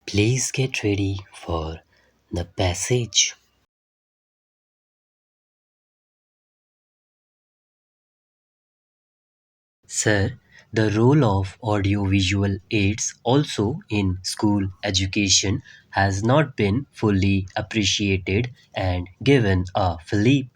Please get ready for the passage. Sir, the role of audiovisual aids also in school education has not been fully appreciated and given a fillip.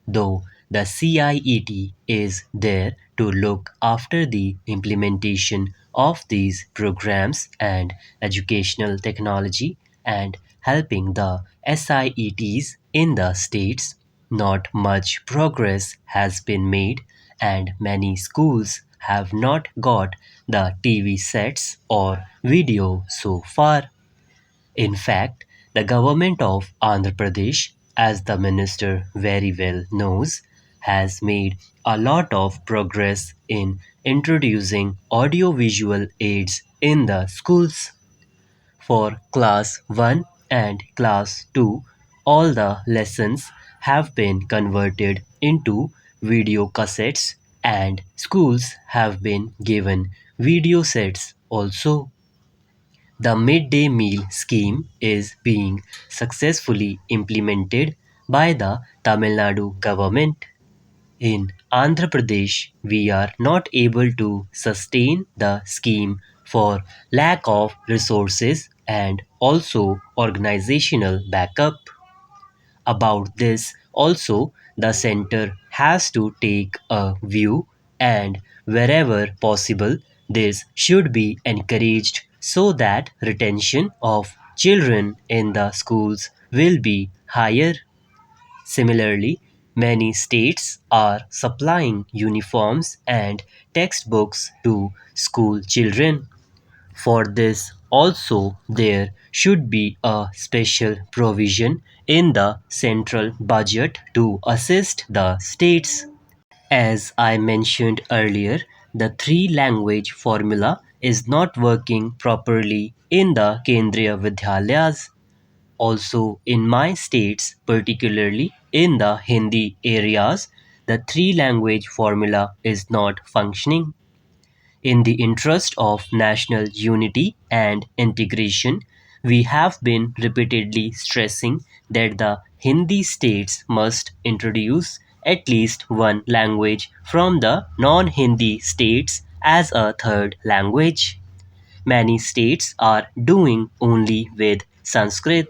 Though the CIET is there to look after the implementation of these programs and educational technology and helping the SIETs in the states, not much progress has been made, and many schools have not got the TV sets or video so far. In fact, the government of Andhra Pradesh, as the minister very well knows, has made a lot of progress in introducing audiovisual aids in the schools. For class 1 and class 2, all the lessons have been converted into video cassettes and schools have been given video sets also. The midday meal scheme is being successfully implemented by the Tamil Nadu government. In Andhra Pradesh, we are not able to sustain the scheme for lack of resources and also organizational backup. About this, also, the center has to take a view, and wherever possible, this should be encouraged so that retention of children in the schools will be higher. Similarly, many states are supplying uniforms and textbooks to school children. For this also there should be a special provision in the central budget to assist the states. As I mentioned earlier, the three language formula is not working properly in the Kendriya Vidyalayas. Also in my states, particularly in the Hindi areas, the three language formula is not functioning. In the interest of national unity and integration, we have been repeatedly stressing that the Hindi states must introduce at least one language from the non Hindi states as a third language. Many states are doing only with Sanskrit,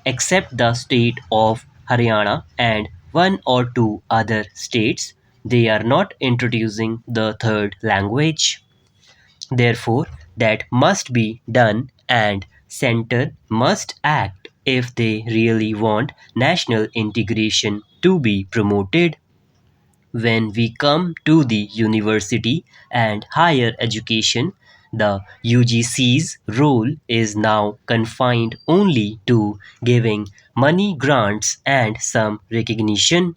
except the state of Haryana and one or two other states. They are not introducing the third language. Therefore, that must be done and center must act if they really want national integration to be promoted. When we come to the university and higher education, the UGC's role is now confined only to giving money grants and some recognition,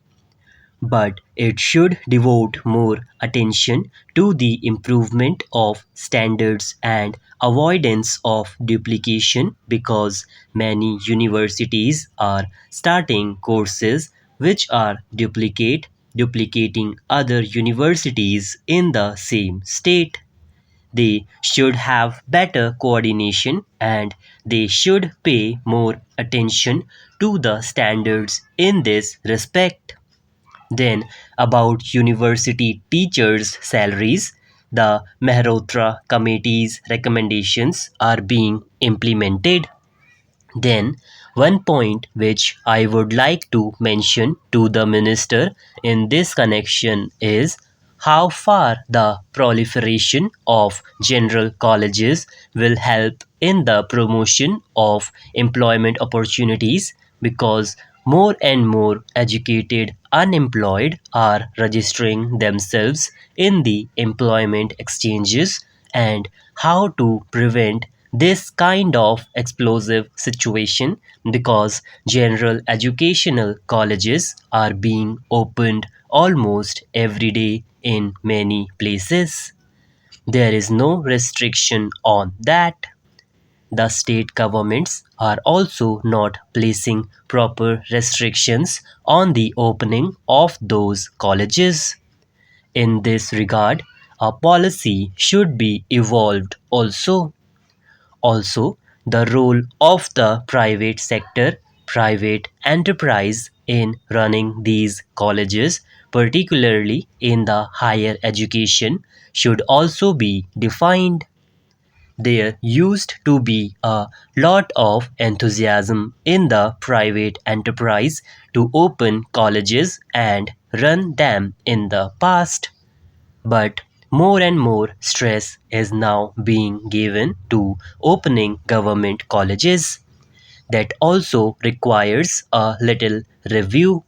but it should devote more attention to the improvement of standards and avoidance of duplication because many universities are starting courses which are duplicating other universities in the same state. They should have better coordination and they should pay more attention to the standards in this respect. Then, about university teachers' salaries, the Mehrotra Committee's recommendations are being implemented. Then, one point which I would like to mention to the minister in this connection is how far the proliferation of general colleges will help in the promotion of employment opportunities because more and more educated unemployed are registering themselves in the employment exchanges, and how to prevent this kind of explosive situation because general educational colleges are being opened almost every day in many places. There is no restriction on that. The state governments are also not placing proper restrictions on the opening of those colleges. In this regard, a policy should be evolved also. Also, the role of the private sector, private enterprise in running these colleges, particularly in the higher education, should also be defined. There used to be a lot of enthusiasm in the private enterprise to open colleges and run them in the past. But more and more stress is now being given to opening government colleges. That also requires a little review.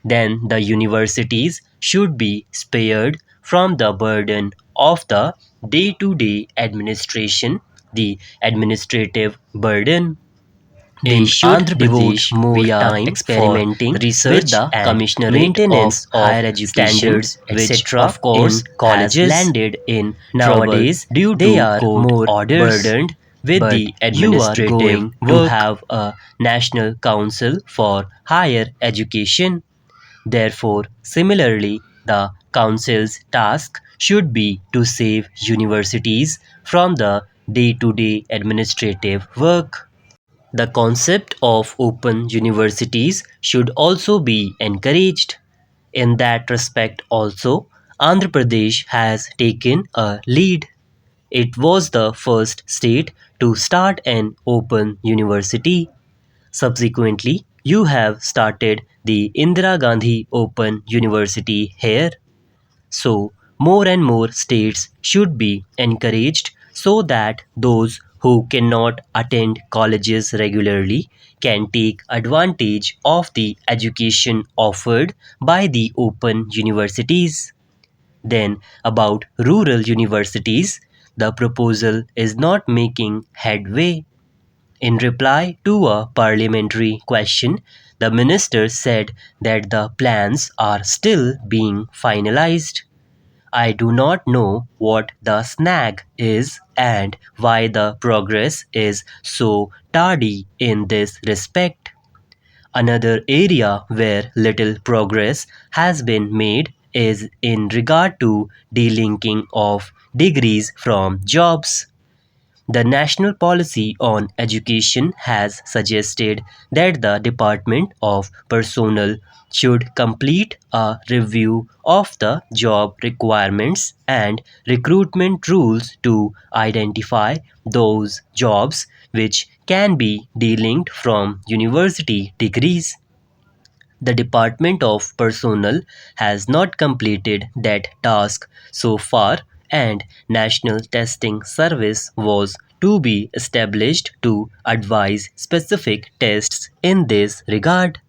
Then the universities should be spared from the burden of the day to day administration, the administrative burden. They In should Andhra devote Pradesh, more we are time for experimenting with research the and commissionerate of maintenance of higher education, standards, which etc. of in course has colleges. landed in trouble Nowadays, due they to are court more orders. burdened with But the you are administrative going to work. have a National Council for Higher Education. Therefore, similarly, the Council's task should be to save universities from the day to day administrative work. The concept of open universities should also be encouraged. In that respect, also, Andhra Pradesh has taken a lead. It was the first state to start an open university. Subsequently, you have started the Indira Gandhi Open University here. So, more and more states should be encouraged so that those who cannot attend colleges regularly can take advantage of the education offered by the open universities. Then, about rural universities, the proposal is not making headway. In reply to a parliamentary question, the minister said that the plans are still being finalized. I do not know what the snag is and why the progress is so tardy in this respect. Another area where little progress has been made is in regard to delinking of degrees from jobs. The national policy on education has suggested that the Department of Personnel should complete a review of the job requirements and recruitment rules to identify those jobs which can be delinked from university degrees. The Department of Personnel has not completed that task so far, and National Testing Service was to be established to advise specific tests in this regard.